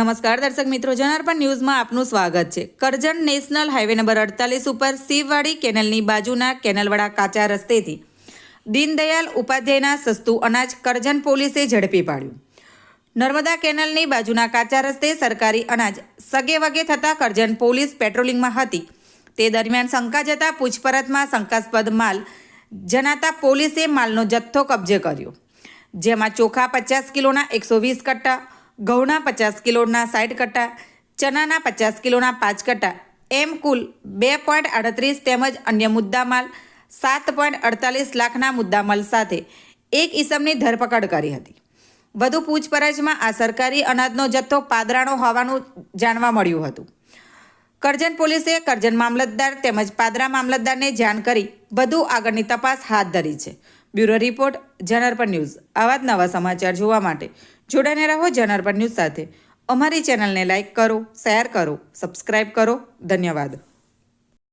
નમસ્કાર દર્શક મિત્રો, જનાર્પણ ન્યૂઝમાં આપનું સ્વાગત છે। કરજણ નેશનલ હાઈવે નંબર 48 ઉપર શિવવાડી કેનલની બાજુના કેનલવાળા કાચા રસ્તેથી દીનદયાલ ઉપાધ્યાયના સસ્તું અનાજ કરજણ પોલીસે ઝડપી પાડ્યું। નર્મદા કેનલની બાજુના કાચા રસ્તે સરકારી અનાજ સગે વગે થતાં કરજણ પોલીસ પેટ્રોલિંગમાં હતી। તે દરમિયાન શંકા જતા પૂછપરછમાં શંકાસ્પદ માલ જણાતા પોલીસે માલનો જથ્થો કબજે કર્યો, જેમાં ચોખા 50 કિલોના 120 કટ્ટા, ઘઉંના 50 કિલોના 60 કટ્ટા, ચનાના 50 કિલોના 5 કટ્ટા એમ કુલ 2.38 તેમજ અન્ય મુદ્દામાલ 7.48 લાખના મુદ્દામાલ સાથે એક ઈસમની ધરપકડ કરી હતી। વધુ પૂછપરછમાં આ સરકારી અનાજનો જથ્થો પાદરાનો હોવાનું જાણવા મળ્યું હતું। કરજણ પોલીસે કરજણ મામલતદાર તેમજ પાદરા મામલતદારને જાણ કરી વધુ આગળની તપાસ હાથ ધરી છે। Bureau report, જનાર્પણ news. આવા જ નવા સમાચાર જોવા માટે જોડાઈને રહો જનાર્પણ ન્યૂઝ સાથે। અમારી ચેનલને લાઇક કરો, શેર કરો, સબસ્ક્રાઇબ કરો। ધન્યવાદ।